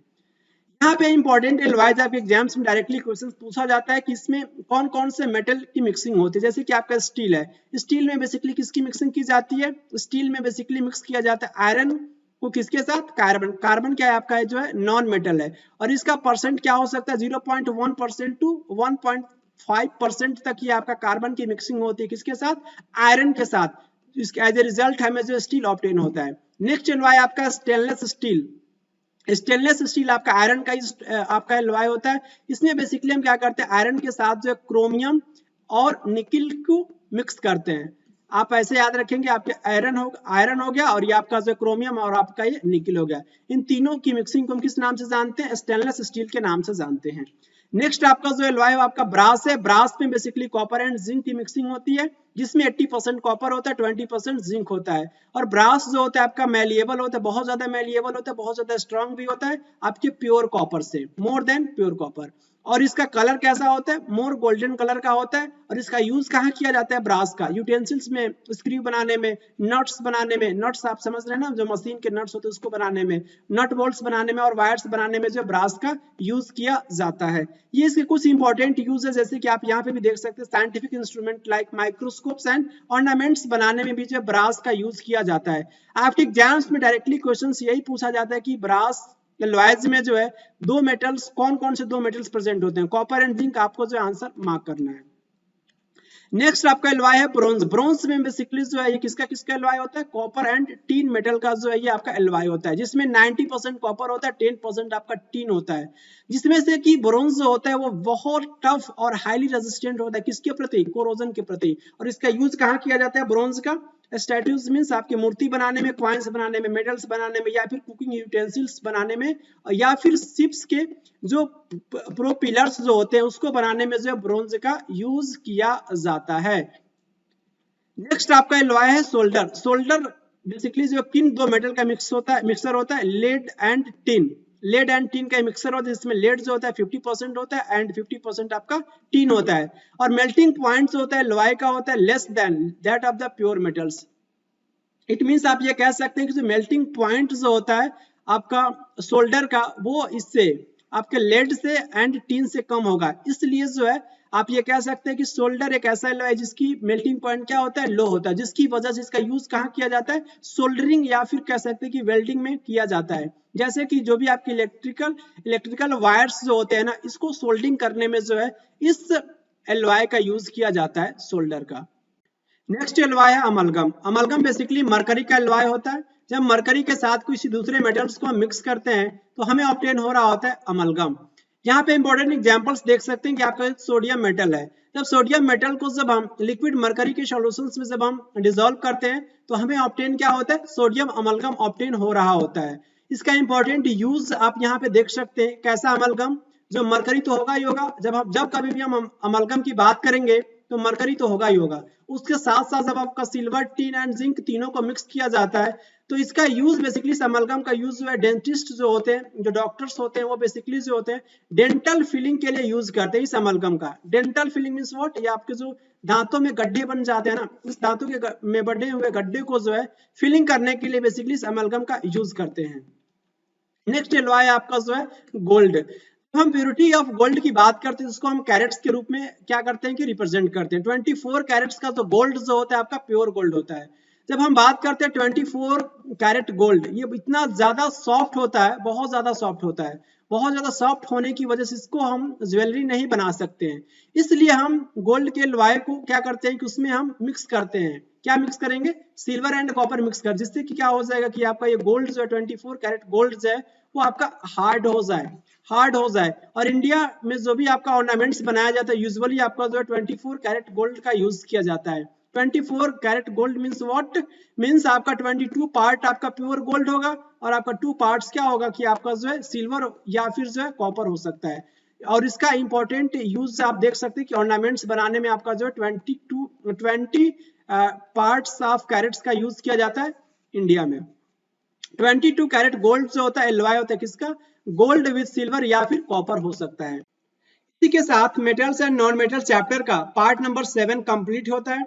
यहाँ पे इंपॉर्टेंट एलॉयज आपके एग्जाम्स में डायरेक्टली क्वेश्चन पूछा जाता है कि इसमें कौन कौन से मेटल की मिक्सिंग होती है। जैसे कि आपका स्टील है, स्टील में बेसिकली किसकी मिक्सिंग की जाती है? स्टील में बेसिकली मिक्स किया जाता है आयरन को किसके साथ? कार्बन। कार्बन क्या है आपका, जो है नॉन मेटल है, और इसका परसेंट क्या हो सकता है? 0.1% टू 1.5% तक ही आपका कार्बन की मिक्सिंग होती है किसके साथ? आयरन के साथ। इसके एज ए रिजल्ट हमें जो स्टील ऑब्टेन होता है। नेक्स्ट एलॉय आपका स्टेनलेस स्टील। स्टेनलेस स्टील आपका आयरन का आपका एलॉय होता है। इसमें बेसिकली हम क्या करते हैं, आयरन के साथ जो क्रोमियम और निकिल को मिक्स करते हैं। आप ऐसे याद रखेंगे, आपके आयरन हो गया, और ये आपका जो क्रोमियम और आपका ये निकिल हो गया। इन तीनों की मिक्सिंग को हम किस नाम से जानते हैं? स्टेनलेस स्टील के नाम से जानते हैं। नेक्स्ट आपका जो एलॉय आपका ब्रास है, ब्रास में बेसिकली कॉपर एंड जिंक की मिक्सिंग होती है, जिसमें 80% कॉपर होता है, 20% जिंक होता है। और ब्रास जो होता है आपका मैलिएबल होता है, बहुत ज्यादा मैलिएबल होता है, बहुत ज्यादा स्ट्रॉन्ग भी होता है आपके प्योर कॉपर से, मोर देन प्योर कॉपर। और इसका कलर कैसा होता है? मोर गोल्डन कलर का होता है। और इसका यूज कहाँ किया जाता है? ब्रास का यूटेंसिल्स में, स्क्रू बनाने में, नट्स बनाने में, नट्स आप समझ रहे हैं ना, जो मशीन के नट्स होते हैं उसको बनाने में, नट बोल्ट्स बनाने में और वायर्स बनाने में जो ब्रास का यूज किया जाता है। ये इसके कुछ इंपॉर्टेंट यूज है, जैसे कि आप यहाँ पे भी देख सकते हैं, scientific instrument like microscopes and ornaments बनाने में भी जो ब्रास का यूज किया जाता है। आपके एग्जाम्स में डायरेक्टली क्वेश्चन यही पूछा जाता है कि ब्रास एलॉयज में जो है दो मेटल्स, कौन कौन से दो मेटल्स प्रेजेंट होते हैं? Copper and zinc. आपको जो आंसर मार्क करना है। नेक्स्ट आपका एलॉय है ब्रोंज। ब्रोंज में बेसिकली जो है ये किसका किसका एलॉय होता है, कॉपर एंड टीन मेटल का जो है ये आपका एलॉय होता है, जिसमें 90% कॉपर होता है, 10% आपका टीन होता है, जिसमें से कि ब्रोंज जो होता है वो बहुत टफ और हाईली रेजिस्टेंट होता है किसके प्रति, कोरोजन के प्रति। और इसका यूज कहाँ किया जाता है ब्रोंज का, स्टैट्यूज मीन्स आपकी मूर्ति बनाने में, क्वाइंस बनाने में, मेडल्स बनाने में, या फिर कुकिंग यूटेंसिल्स बनाने में, या फिर शिप्स के जो प्रो पिलर्स जो होते हैं उसको बनाने में जो है ब्रोंज का यूज किया जाता है। नेक्स्ट आपका एलॉय है सोल्डर। सोल्डर बेसिकली जो किन दो मेटल का मिक्सर होता है, lead and tin. Lead and tin का मिक्सर होता है, जिसमें लेड जो होता है 50% होता है एंड 50% आपका टीन होता है। और मेल्टिंग पॉइंट होता है लॉय का होता है less than that of the pure metals. It means आप ये कह सकते हैं कि जो मेल्टिंग पॉइंट जो होता है आपका सोल्डर का वो इससे आपके लेड से एंड टीन से कम होगा, इसलिए जो है आप ये कह सकते हैं कि सोल्डर एक ऐसा एलॉय है जिसकी मेल्टिंग पॉइंट क्या होता है, लो होता है, जिसकी वजह से इसका यूज कहाँ किया जाता है, सोल्डरिंग या फिर कह सकते हैं कि वेल्डिंग में किया जाता है। जैसे कि जो भी आपकी इलेक्ट्रिकल वायर्स जो होते हैं ना, इसको सोल्डिंग करने में जो है इस एलॉय का यूज किया जाता है, सोल्डर का। नेक्स्ट एलॉय है अमलगम। अमलगम बेसिकली मरकरी का एलॉय होता है। जब मरकरी के साथ किसी दूसरे मेटल्स को हम मिक्स करते हैं तो हमें ऑब्टेन हो रहा होता है अमलगम। यहाँ पे इंपॉर्टेंट एग्जांपल्स देख सकते हैं कि आपका सोडियम मेटल है। जब सोडियम मेटल को जब हम लिक्विड मरकरी के सॉल्यूशंस में जब हम डिसॉल्व करते हैं तो हमें ऑब्टेन क्या होता है, सोडियम अमलगम ऑब्टेन हो रहा होता है। इसका इंपॉर्टेंट यूज आप यहाँ पे देख सकते हैं। कैसा अमलगम, जो मरकरी तो होगा ही होगा, जब कभी भी हम अमलगम की बात करेंगे तो मरकरी तो होगा ही होगा। उसके साथ साथ जब आपका सिल्वर, टीन एंड जिंक तीनों को मिक्स किया जाता है तो इसका यूज बेसिकली अमलगम का यूज जो है डेंटिस्ट जो होते हैं, जो डॉक्टर्स होते हैं, वो बेसिकली जो होते हैं डेंटल फिलिंग के लिए यूज करते हैं इस अमलगम का। डेंटल फिलिंग मींस व्हाट, ये आपके जो दांतों में गड्ढे बन जाते हैं ना, इस दांतों के में बने हुए गड्ढे को जो है फिलिंग करने के लिए बेसिकली इस अमलगम का यूज करते हैं। नेक्स्ट एलॉय आपका जो है गोल्ड। हम प्योरिटी ऑफ गोल्ड की बात करते हैं, जिसको हम कैरेट्स के रूप में क्या करते हैं कि रिप्रेजेंट करते हैं। 24 कैरेट्स का तो गोल्ड जो होता है आपका प्योर गोल्ड होता है। जब हम बात करते हैं 24 कैरेट गोल्ड, ये इतना ज्यादा सॉफ्ट होता है, बहुत ज्यादा सॉफ्ट होता है। बहुत ज्यादा सॉफ्ट होने की वजह से इसको हम ज्वेलरी नहीं बना सकते हैं, इसलिए हम गोल्ड के लॉय को क्या करते हैं कि उसमें हम मिक्स करते हैं। क्या मिक्स करेंगे, सिल्वर एंड कॉपर मिक्स कर, जिससे कि क्या हो जाएगा कि आपका ये गोल्ड जो है 24 कैरेट गोल्ड जो है वो आपका हार्ड हो जाए। और इंडिया में जो भी आपका ऑर्नामेंट्स बनाया जाता है यूजुअली आपका जो है 24 कैरेट गोल्ड का यूज किया जाता है। 24 carat gold means what, means आपका 22 पार्ट आपका प्योर गोल्ड होगा और आपका 2 पार्ट्स क्या होगा कि आपका जो है सिल्वर या फिर जो है कॉपर हो सकता है। और इसका इंपॉर्टेंट यूज आप देख सकते हैं कि ऑर्नामेंट्स बनाने में आपका जो है 20 पार्ट्स ऑफ कैरेट्स का यूज किया जाता है इंडिया में। 22 कैरेट गोल्ड जो होता है एलॉय होता है किसका, गोल्ड विद सिल्वर या फिर कॉपर हो सकता है। इसी के साथ metals and non metal chapter का पार्ट नंबर 7 कंप्लीट होता है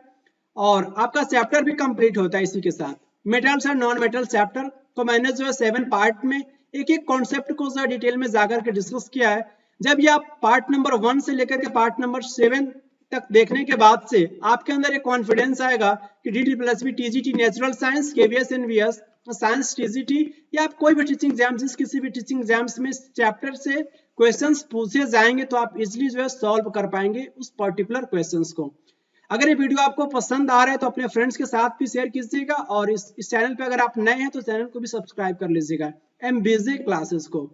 और आपका चैप्टर भी कंप्लीट होता है। इसी के साथ metals and non metal chapter को मैंने जो है 7 पार्ट में एक एक कॉन्सेप्ट को जो डिटेल में जाकर के डिस्कस किया है। जब ये आप पार्ट नंबर 1 से लेकर के पार्ट नंबर 7 तक देखने के बाद से आपके अंदर एक कॉन्फिडेंस आएगा कि DDPLSB TGT natural science, KVS NVS science TGT या आप कोई भी टीचिंग एग्जाम्स, किसी भी टीचिंग एग्जाम्स में चैप्टर से क्वेश्चंस पूछे जाएंगे तो आप इजीली जो है सॉल्व कर पाएंगे उस पर्टिकुलर क्वेश्चंस को। अगर ये वीडियो आपको पसंद आ रहा है तो अपने फ्रेंड्स के साथ भी शेयर कीजिएगा और इस चैनल पे अगर आप नए हैं तो चैनल को भी सब्सक्राइब कर लीजिएगा MBJ क्लासेस को।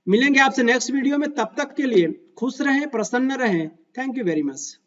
मिलेंगे आपसे नेक्स्ट वीडियो में, तब तक के लिए खुश रहें, प्रसन्न रहें। Thank you very much.